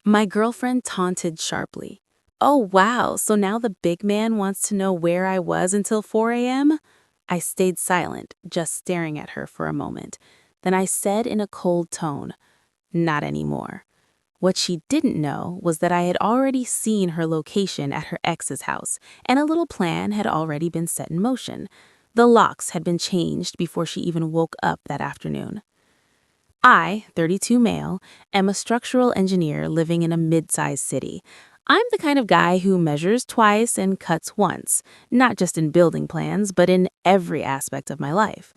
My girlfriend taunted sharply. "Oh, wow, so now the big man wants to know where I was until 4 a.m.? I stayed silent, just staring at her for a moment. Then I said in a cold tone, "Not anymore." What she didn't know was that I had already seen her location at her ex's house, and a little plan had already been set in motion. The locks had been changed before she even woke up that afternoon. I, 32 male, am a structural engineer living in a mid-sized city. I'm the kind of guy who measures twice and cuts once, not just in building plans, but in every aspect of my life.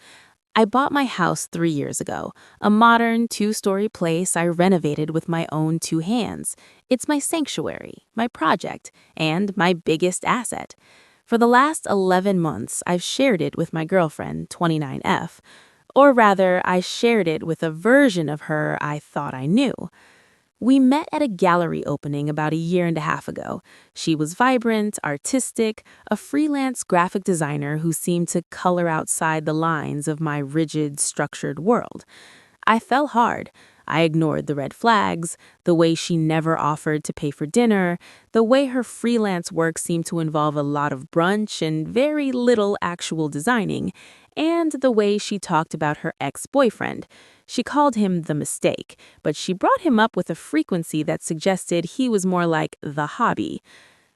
I bought my house 3 years ago, a modern 2-story place I renovated with my own 2 hands. It's my sanctuary, my project, and my biggest asset. For the last 11 months, I've shared it with my girlfriend, 29F. Or rather, I shared it with a version of her I thought I knew. We met at a gallery opening about a year and a half ago. She was vibrant, artistic, a freelance graphic designer who seemed to color outside the lines of my rigid, structured world. I fell hard. I ignored the red flags, the way she never offered to pay for dinner, the way her freelance work seemed to involve a lot of brunch and very little actual designing, and the way she talked about her ex-boyfriend. She called him the mistake, but she brought him up with a frequency that suggested he was more like the hobby.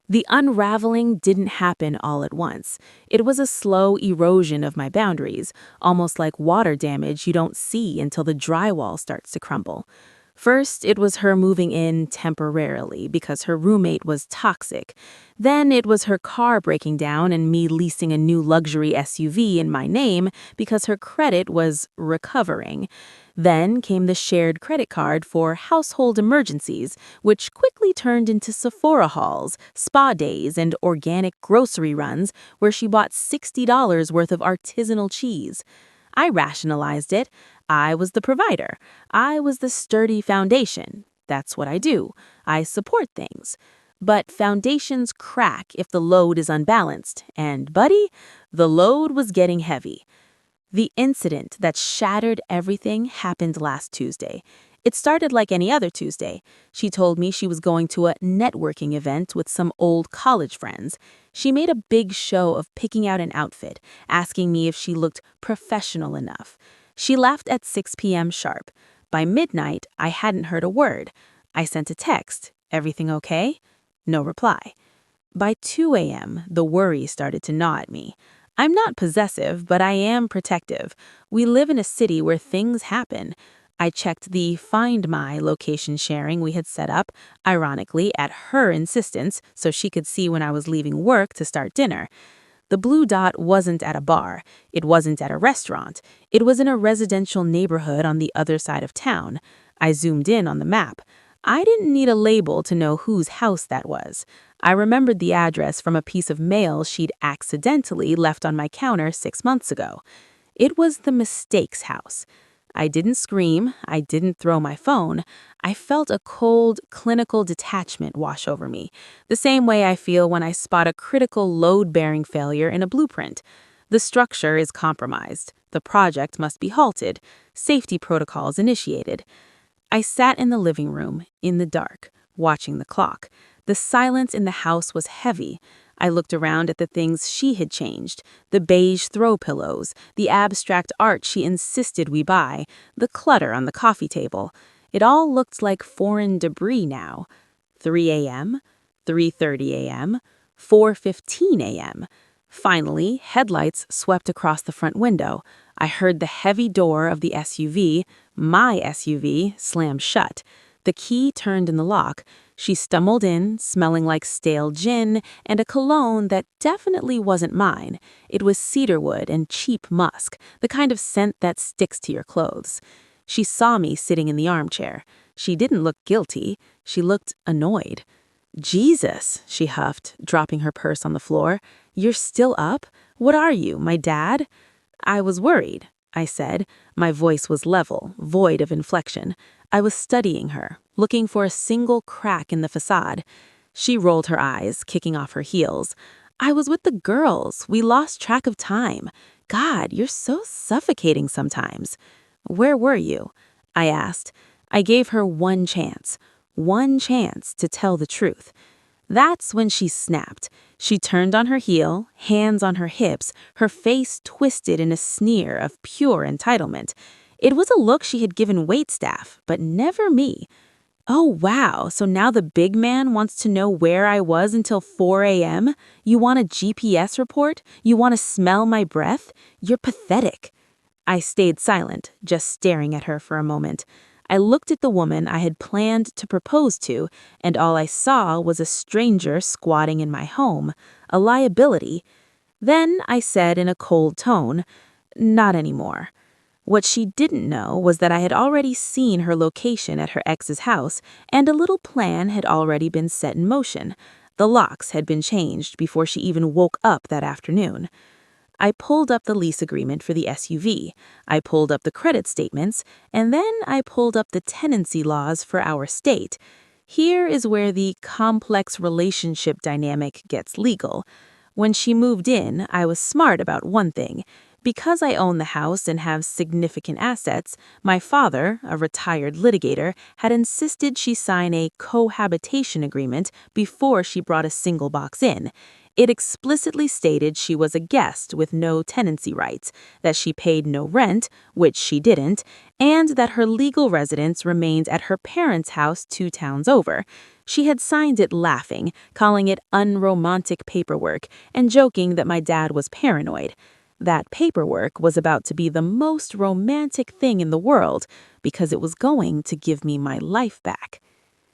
The unraveling didn't happen all at once. It was a slow erosion of my boundaries, almost like water damage you don't see until the drywall starts to crumble. First, it was her moving in temporarily because her roommate was toxic. Then it was her car breaking down and me leasing a new luxury SUV in my name because her credit was recovering. Then came the shared credit card for household emergencies, which quickly turned into Sephora hauls, spa days, and organic grocery runs where she bought $60 worth of artisanal cheese. I rationalized it. I was the provider. I was the sturdy foundation. That's what I do. I support things. But foundations crack if the load is unbalanced, and buddy, the load was getting heavy. The incident that shattered everything happened last Tuesday. It started like any other Tuesday. She told me she was going to a networking event with some old college friends. She made a big show of picking out an outfit, asking me if she looked professional enough. She left at 6 p.m. sharp. By midnight, I hadn't heard a word. I sent a text, "Everything okay?" No reply. By 2 a.m., the worry started to gnaw at me. I'm not possessive, but I am protective. We live in a city where things happen. I checked the Find My location sharing we had set up, ironically at her insistence, so she could see when I was leaving work to start dinner. The blue dot wasn't at a bar. It wasn't at a restaurant. It was in a residential neighborhood on the other side of town. I zoomed in on the map. I didn't need a label to know whose house that was. I remembered the address from a piece of mail she'd accidentally left on my counter 6 months ago. It was the mistake's house. I didn't scream. I didn't throw my phone. I felt a cold, clinical detachment wash over me, the same way I feel when I spot a critical load-bearing failure in a blueprint. The structure is compromised. The project must be halted. Safety protocols initiated. I sat in the living room, in the dark, watching the clock. The silence in the house was heavy. I looked around at the things she had changed, the beige throw pillows, the abstract art she insisted we buy, the clutter on the coffee table. It all looked like foreign debris now. 3 a.m., 3:30 a.m., 4:15 a.m. Finally, headlights swept across the front window. I heard the heavy door of the SUV, my SUV, slam shut. The key turned in the lock. She stumbled in, smelling like stale gin and a cologne that definitely wasn't mine. It was cedarwood and cheap musk, the kind of scent that sticks to your clothes. She saw me sitting in the armchair. She didn't look guilty. She looked annoyed. "Jesus," she huffed, dropping her purse on the floor. "You're still up? What are you, my dad?" "I was worried," I said. My voice was level, void of inflection. I was studying her, looking for a single crack in the facade. She rolled her eyes, kicking off her heels. "I was with the girls. We lost track of time. God, you're so suffocating sometimes." "Where were you?" I asked. I gave her one chance. one chance to tell the truth. That's when she snapped. She turned on her heel, hands on her hips, her face twisted in a sneer of pure entitlement. It was a look she had given waitstaff, but never me. Oh, wow, so now the big man wants to know where I was until 4 a.m.? You want a GPS report? You want to smell my breath? You're pathetic. I stayed silent, just staring at her for a moment. I looked at the woman I had planned to propose to, and all I saw was a stranger squatting in my home, a liability. Then I said in a cold tone, "Not anymore." What she didn't know was that I had already seen her location at her ex's house, and a little plan had already been set in motion. The locks had been changed before she even woke up that afternoon. I pulled up the lease agreement for the SUV, I pulled up the credit statements, and then I pulled up the tenancy laws for our state. Here is where the complex relationship dynamic gets legal. When she moved in, I was smart about one thing. Because I own the house and have significant assets, my father, a retired litigator, had insisted she sign a cohabitation agreement before she brought a single box in. It explicitly stated she was a guest with no tenancy rights, that she paid no rent, which she didn't, and that her legal residence remained at her parents' house 2 towns over. She had signed it laughing, calling it unromantic paperwork, and joking that my dad was paranoid. That paperwork was about to be the most romantic thing in the world because it was going to give me my life back.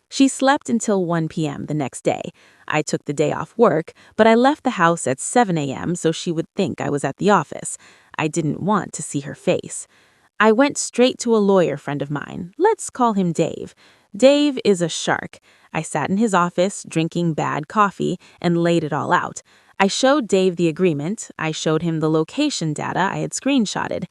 She slept until 1 p.m. the next day. I took the day off work, but I left the house at 7 a.m. so she would think I was at the office. I didn't want to see her face. I went straight to a lawyer friend of mine. Let's call him Dave. Dave is a shark. I sat in his office, drinking bad coffee, and laid it all out. I showed Dave the agreement. I showed him the location data I had screenshotted.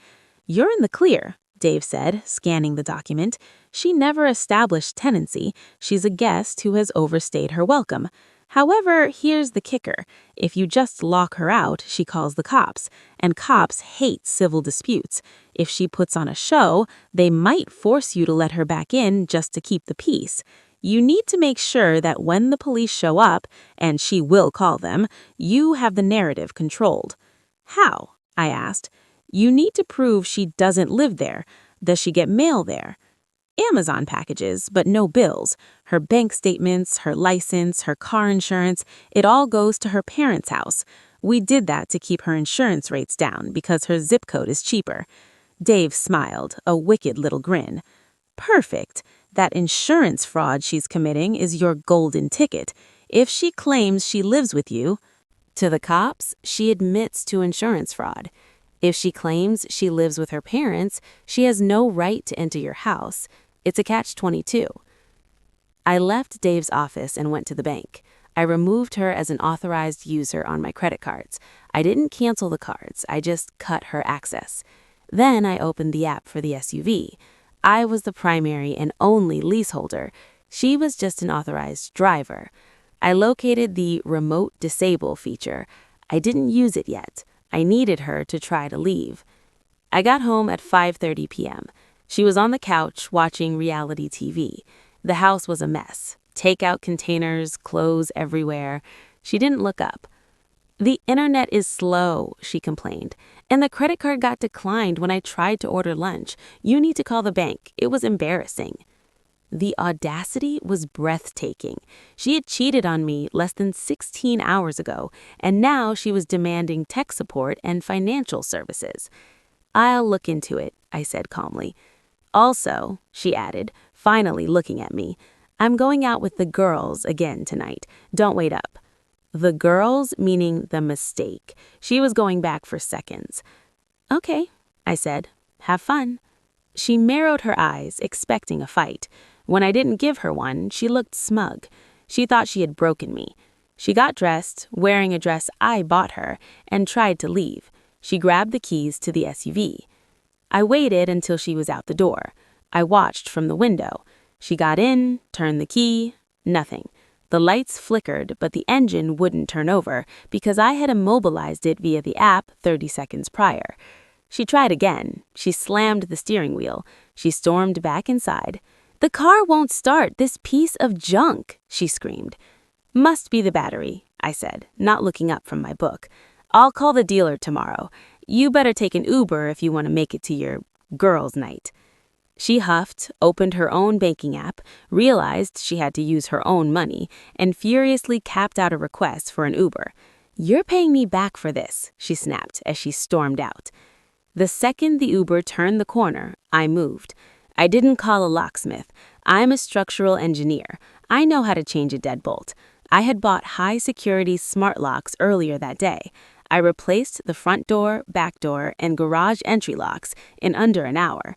"You're in the clear," Dave said, scanning the document. "She never established tenancy. She's a guest who has overstayed her welcome. However, here's the kicker. If you just lock her out, she calls the cops, and cops hate civil disputes. If she puts on a show, they might force you to let her back in just to keep the peace. You need to make sure that when the police show up, and she will call them, you have the narrative controlled." "How?" I asked. "You need to prove she doesn't live there. Does she get mail there?" "Amazon packages, but no bills. Her bank statements, her license, her car insurance, it all goes to her parents' house. We did that to keep her insurance rates down because her zip code is cheaper." Dave smiled, a wicked little grin. "Perfect. That insurance fraud she's committing is your golden ticket. If she claims she lives with you, to the cops, she admits to insurance fraud. If she claims she lives with her parents, she has no right to enter your house. It's a catch-22. I left Dave's office and went to the bank. I removed her as an authorized user on my credit cards. I didn't cancel the cards, I just cut her access. Then I opened the app for the SUV. I was the primary and only leaseholder. She was just an authorized driver. I located the remote disable feature. I didn't use it yet. I needed her to try to leave. I got home at 5:30 p.m. She was on the couch watching reality TV. The house was a mess. Takeout containers, clothes everywhere. She didn't look up. "The internet is slow," she complained, "and the credit card got declined when I tried to order lunch. You need to call the bank. It was embarrassing." The audacity was breathtaking. She had cheated on me less than 16 hours ago, and now she was demanding tech support and financial services. "I'll look into it," I said calmly. "Also," she added, finally looking at me, "I'm going out with the girls again tonight. Don't wait up." The girls, meaning the mistake. She was going back for seconds. "Okay," I said. "Have fun." She narrowed her eyes, expecting a fight. When I didn't give her one, she looked smug. She thought she had broken me. She got dressed, wearing a dress I bought her, and tried to leave. She grabbed the keys to the SUV. I waited until she was out the door. I watched from the window. She got in, turned the key, nothing. The lights flickered, but the engine wouldn't turn over because I had immobilized it via the app 30 seconds prior. She tried again. She slammed the steering wheel. She stormed back inside. "The car won't start, this piece of junk," she screamed. "Must be the battery," I said, not looking up from my book. "I'll call the dealer tomorrow. You better take an Uber if you want to make it to your girls' night." She huffed, opened her own banking app, realized she had to use her own money, and furiously capped out a request for an Uber. "You're paying me back for this," she snapped as she stormed out. The second the Uber turned the corner, I moved. I didn't call a locksmith. I'm a structural engineer. I know how to change a deadbolt. I had bought high-security smart locks earlier that day. I replaced the front door, back door, and garage entry locks in under an hour.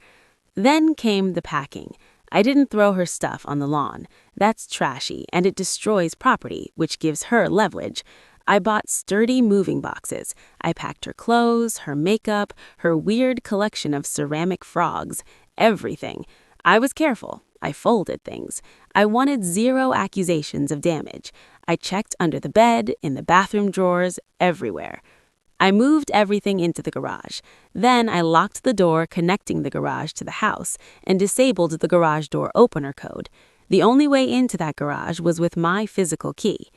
Then came the packing. I didn't throw her stuff on the lawn. That's trashy, and it destroys property, which gives her leverage. I bought sturdy moving boxes. I packed her clothes, her makeup, her weird collection of ceramic frogs, everything. I was careful. I folded things. I wanted 0 accusations of damage. I checked under the bed, in the bathroom drawers, everywhere. I moved everything into the garage. Then I locked the door connecting the garage to the house and disabled the garage door opener code. The only way into that garage was with my physical key.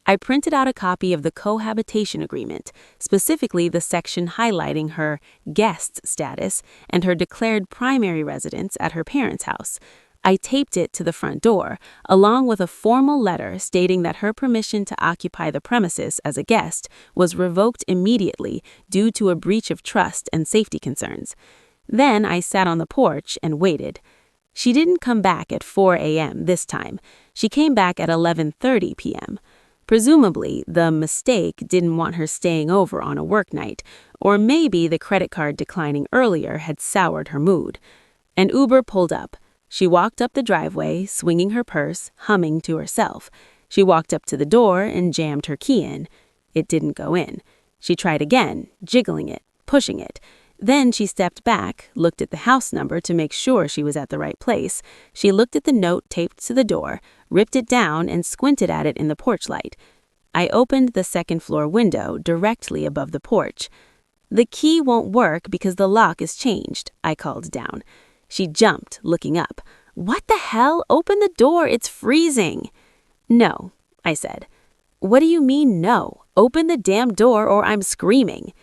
I printed out a copy of the cohabitation agreement, specifically the section highlighting her guest status and her declared primary residence at her parents' house. I taped it to the front door, along with a formal letter stating that her permission to occupy the premises as a guest was revoked immediately due to a breach of trust and safety concerns. Then I sat on the porch and waited. She didn't come back at 4 a.m. this time. She came back at 11:30 p.m. Presumably, the mistake didn't want her staying over on a work night, or maybe the credit card declining earlier had soured her mood. An Uber pulled up. She walked up the driveway, swinging her purse, humming to herself. She walked up to the door and jammed her key in. It didn't go in. She tried again, jiggling it, pushing it. Then she stepped back, looked at the house number to make sure she was at the right place. She looked at the note taped to the door, ripped it down, and squinted at it in the porch light. I opened the second-floor window directly above the porch. "The key won't work because the lock is changed," I called down. She jumped, looking up. "What the hell? Open the door, it's freezing." "No," I said. "What do you mean, no? Open the damn door or I'm screaming."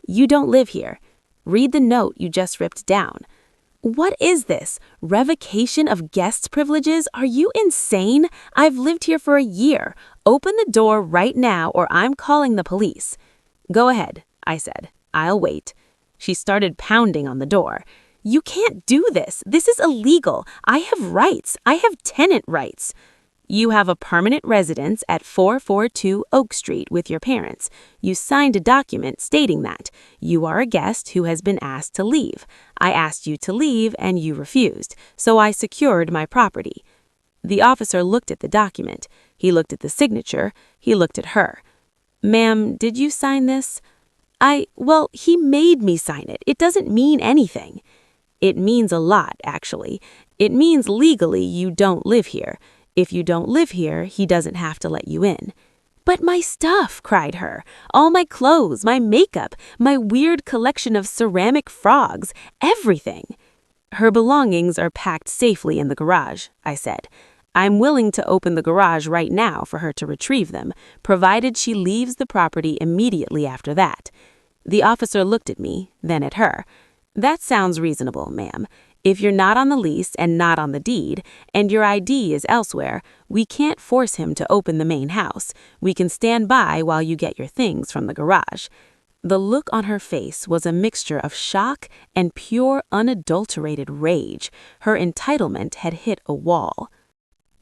"You don't live here. Read the note you just ripped down." "What is this? Revocation of guest privileges? Are you insane? I've lived here for a year. Open the door right now or I'm calling the police." "Go ahead," I said. "I'll wait." She started pounding on the door. "You can't do this. This is illegal. I have rights. I have tenant rights." "You have a permanent residence at 442 Oak Street with your parents. You signed a document stating that. You are a guest who has been asked to leave. I asked you to leave and you refused, so I secured my property." The officer looked at the document. He looked at the signature. He looked at her. "Ma'am, did you sign this?" Well, he made me sign it. It doesn't mean anything." "It means a lot, actually. It means legally you don't live here. If you don't live here, he doesn't have to let you in." "But my stuff," cried her. "All my clothes, my makeup, my weird collection of ceramic frogs, everything." "Her belongings are packed safely in the garage," I said. "I'm willing to open the garage right now for her to retrieve them, provided she leaves the property immediately after that." The officer looked at me, then at her. "That sounds reasonable, ma'am. If you're not on the lease and not on the deed, and your ID is elsewhere, we can't force him to open the main house. We can stand by while you get your things from the garage." The look on her face was a mixture of shock and pure, unadulterated rage. Her entitlement had hit a wall.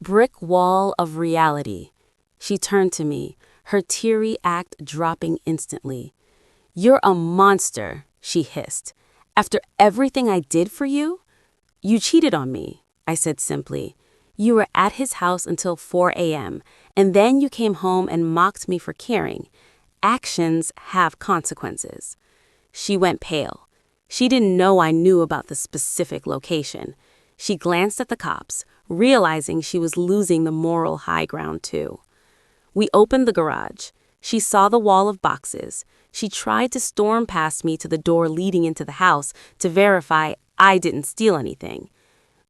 Brick wall of reality. She turned to me, her teary act dropping instantly. "You're a monster," she hissed. "After everything I did for you?" "You cheated on me," I said simply. "You were at his house until 4 a.m., and then you came home and mocked me for caring. Actions have consequences." She went pale. She didn't know I knew about the specific location. She glanced at the cops, realizing she was losing the moral high ground too. We opened the garage. She saw the wall of boxes. She tried to storm past me to the door leading into the house to verify I didn't steal anything.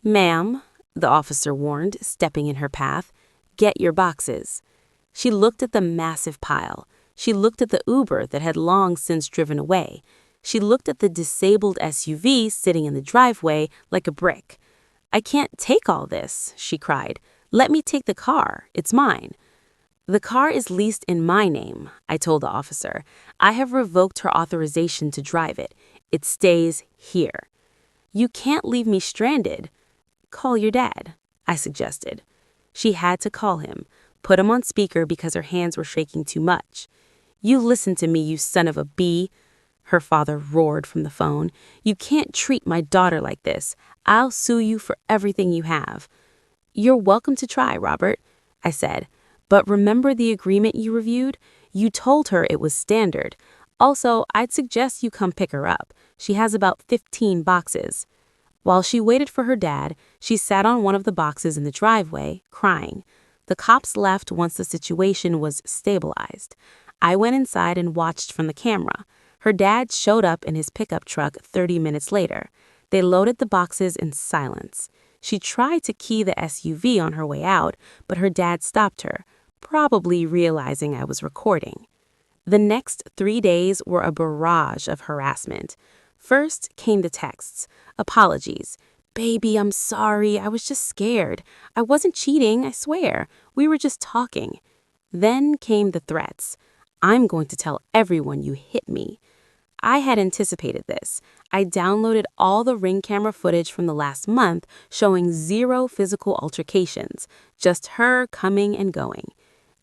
"Ma'am," the officer warned, stepping in her path. "Get your boxes." She looked at the massive pile. She looked at the Uber that had long since driven away. She looked at the disabled SUV sitting in the driveway like a brick. "I can't take all this," she cried. "Let me take the car. It's mine." "The car is leased in my name," I told the officer. "I have revoked her authorization to drive it. It stays here." "You can't leave me stranded." "Call your dad," I suggested. She had to call him, put him on speaker because her hands were shaking too much. "You listen to me, you son of a bee," her father roared from the phone. "You can't treat my daughter like this. I'll sue you for everything you have." "You're welcome to try, Robert," I said. "But remember the agreement you reviewed? You told her it was standard. Also, I'd suggest you come pick her up. She has about 15 boxes." While she waited for her dad, she sat on one of the boxes in the driveway, crying. The cops left once the situation was stabilized. I went inside and watched from the camera. Her dad showed up in his pickup truck 30 minutes later. They loaded the boxes in silence. She tried to key the SUV on her way out, but her dad stopped her, probably realizing I was recording. The next 3 days were a barrage of harassment. First came the texts, apologies. "Baby, I'm sorry, I was just scared. I wasn't cheating, I swear. We were just talking." Then came the threats. "I'm going to tell everyone you hit me." I had anticipated this. I downloaded all the Ring camera footage from the last month showing 0 physical altercations, just her coming and going.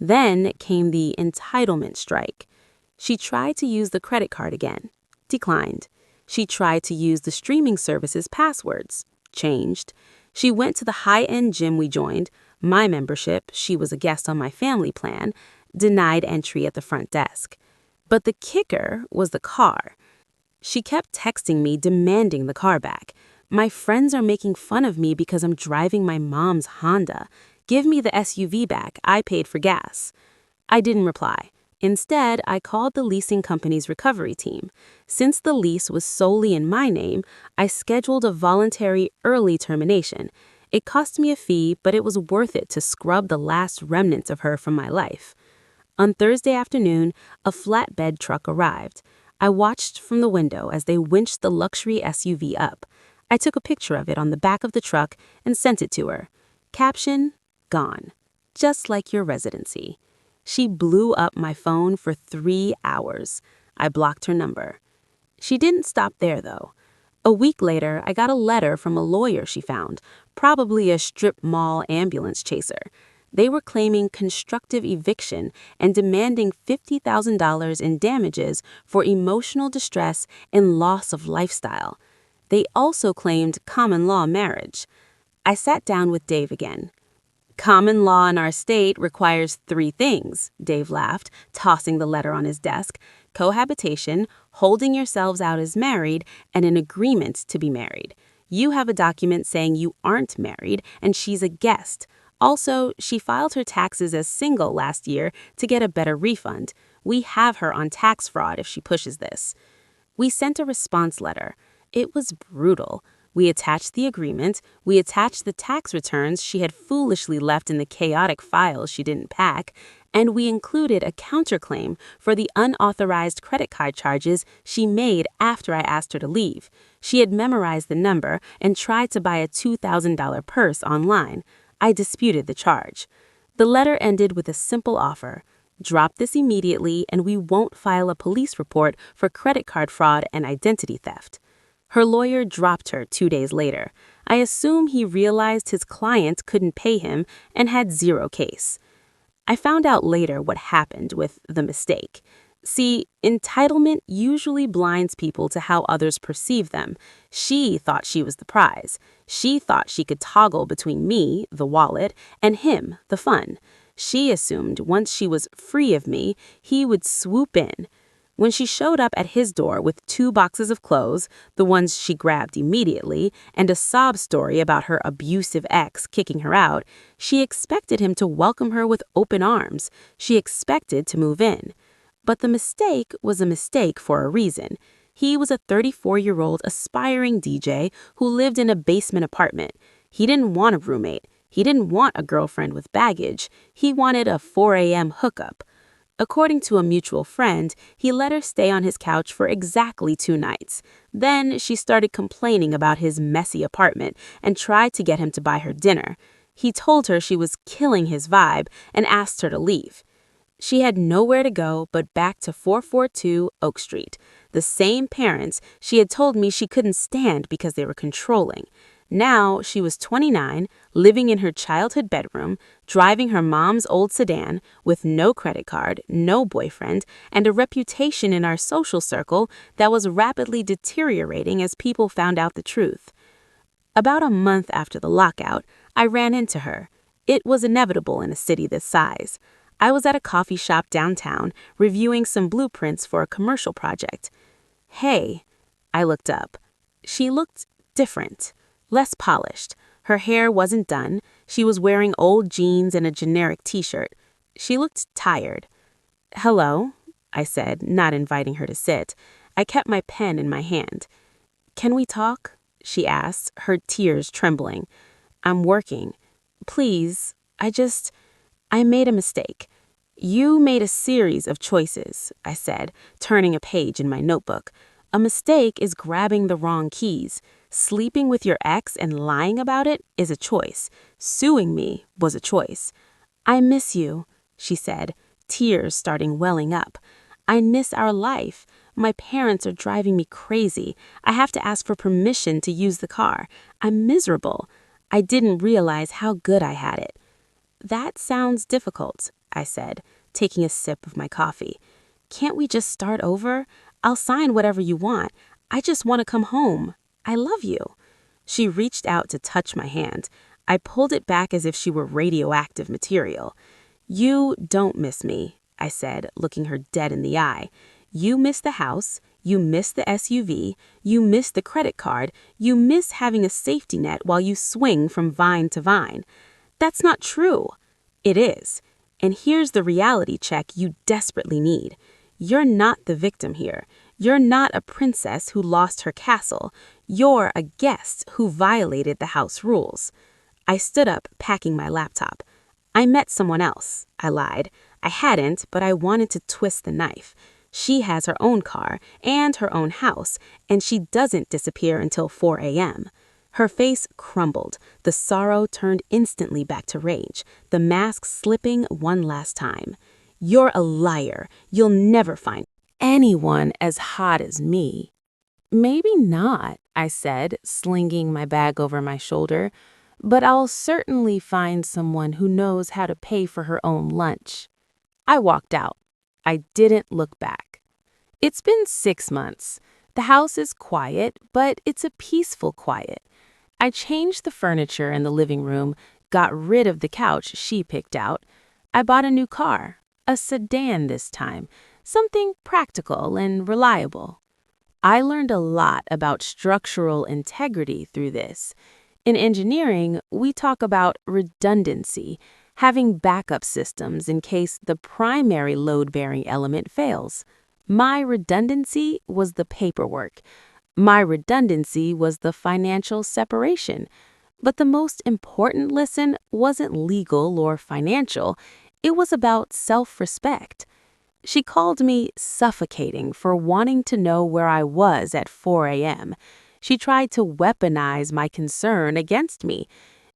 Then came the entitlement strike. She tried to use the credit card again. Declined. She tried to use the streaming service's passwords. Changed. She went to the high-end gym we joined, my membership, she was a guest on my family plan, denied entry at the front desk. But the kicker was the car. She kept texting me demanding the car back. "My friends are making fun of me because I'm driving my mom's Honda. Give me the SUV back. I paid for gas." I didn't reply. Instead, I called the leasing company's recovery team. Since the lease was solely in my name, I scheduled a voluntary early termination. It cost me a fee, but it was worth it to scrub the last remnants of her from my life. On Thursday afternoon, a flatbed truck arrived. I watched from the window as they winched the luxury SUV up. I took a picture of it on the back of the truck and sent it to her. Caption, "Gone. Just like your residency." She blew up my phone for 3 hours. I blocked her number. She didn't stop there, though. A week later, I got a letter from a lawyer she found, probably a strip mall ambulance chaser. They were claiming constructive eviction and demanding $50,000 in damages for emotional distress and loss of lifestyle. They also claimed common law marriage. I sat down with Dave again. "Common law in our state requires 3 things," Dave laughed, tossing the letter on his desk. "Cohabitation, holding yourselves out as married, and an agreement to be married. You have a document saying you aren't married, and she's a guest. Also, she filed her taxes as single last year to get a better refund. We have her on tax fraud if she pushes this." We sent a response letter. It was brutal. We attached the agreement, we attached the tax returns she had foolishly left in the chaotic files she didn't pack, and we included a counterclaim for the unauthorized credit card charges she made after I asked her to leave. She had memorized the number and tried to buy a $2,000 purse online. I disputed the charge. The letter ended with a simple offer. "Drop this immediately and we won't file a police report for credit card fraud and identity theft." Her lawyer dropped her 2 days later. I assume he realized his client couldn't pay him and had 0 case. I found out later what happened with the mistake. See, entitlement usually blinds people to how others perceive them. She thought she was the prize. She thought she could toggle between me, the wallet, and him, the fun. She assumed once she was free of me, he would swoop in. When she showed up at his door with 2 boxes of clothes, the ones she grabbed immediately, and a sob story about her abusive ex kicking her out, she expected him to welcome her with open arms. She expected to move in. But the mistake was a mistake for a reason. He was a 34-year-old aspiring DJ who lived in a basement apartment. He didn't want a roommate. He didn't want a girlfriend with baggage. He wanted a 4 a.m. hookup. According to a mutual friend, he let her stay on his couch for exactly 2 nights. Then she started complaining about his messy apartment and tried to get him to buy her dinner. He told her she was killing his vibe and asked her to leave. She had nowhere to go but back to 442 Oak Street, the same parents she had told me she couldn't stand because they were controlling. Now she was 29, living in her childhood bedroom, driving her mom's old sedan, with no credit card, no boyfriend, and a reputation in our social circle that was rapidly deteriorating as people found out the truth. About a month after the lockout, I ran into her. It was inevitable in a city this size. I was at a coffee shop downtown, reviewing some blueprints for a commercial project. "Hey," I looked up. She looked different, less polished. Her hair wasn't done. She was wearing old jeans and a generic t-shirt. She looked tired. "Hello," I said, not inviting her to sit. I kept my pen in my hand. "Can we talk?" she asked, her tears trembling. "I'm working. Please, I made a mistake." "You made a series of choices," I said, turning a page in my notebook. "A mistake is grabbing the wrong keys. Sleeping with your ex and lying about it is a choice. Suing me was a choice." "I miss you," she said, tears starting welling up. "I miss our life. My parents are driving me crazy. I have to ask for permission to use the car. I'm miserable. I didn't realize how good I had it." "That sounds difficult," I said, taking a sip of my coffee. "Can't we just start over? I'll sign whatever you want. I just want to come home. I love you." She reached out to touch my hand. I pulled it back as if she were radioactive material. "You don't miss me," I said, looking her dead in the eye. "You miss the house. You miss the SUV. You miss the credit card. You miss having a safety net while you swing from vine to vine." "That's not true." "It is. And here's the reality check you desperately need. You're not the victim here. You're not a princess who lost her castle. You're a guest who violated the house rules." I stood up, packing my laptop. "I met someone else," I lied. I hadn't, but I wanted to twist the knife. She has her own car and her own house, and she doesn't disappear until 4 a.m. Her face crumbled. The sorrow turned instantly back to rage, the mask slipping one last time. "You're a liar. You'll never find anyone as hot as me." "Maybe not," I said, slinging my bag over my shoulder. "But I'll certainly find someone who knows how to pay for her own lunch." I walked out. I didn't look back. It's been 6 months. The house is quiet, but it's a peaceful quiet. I changed the furniture in the living room, got rid of the couch she picked out. I bought a new car, a sedan this time, something practical and reliable. I learned a lot about structural integrity through this. In engineering, we talk about redundancy, having backup systems in case the primary load-bearing element fails. My redundancy was the paperwork. My redundancy was the financial separation. But the most important lesson wasn't legal or financial. It was about self-respect. She called me suffocating for wanting to know where I was at 4 a.m. She tried to weaponize my concern against me.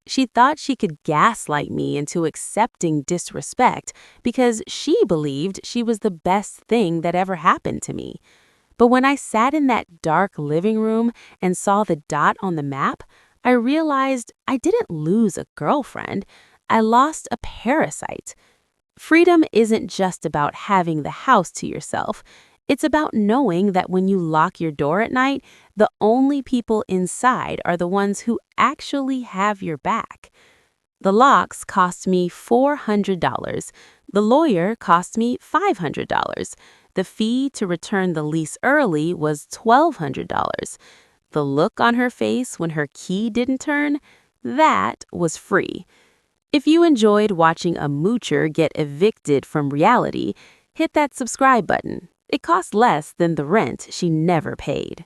She thought she could gaslight me into accepting disrespect because she believed she was the best thing that ever happened to me. But when I sat in that dark living room and saw the dot on the map, I realized I didn't lose a girlfriend. I lost a parasite. Freedom isn't just about having the house to yourself. It's about knowing that when you lock your door at night, the only people inside are the ones who actually have your back. The locks cost me $400. The lawyer cost me $500. The fee to return the lease early was $1,200. The look on her face when her key didn't turn, that was free. If you enjoyed watching a moocher get evicted from reality, hit that subscribe button. It costs less than the rent she never paid.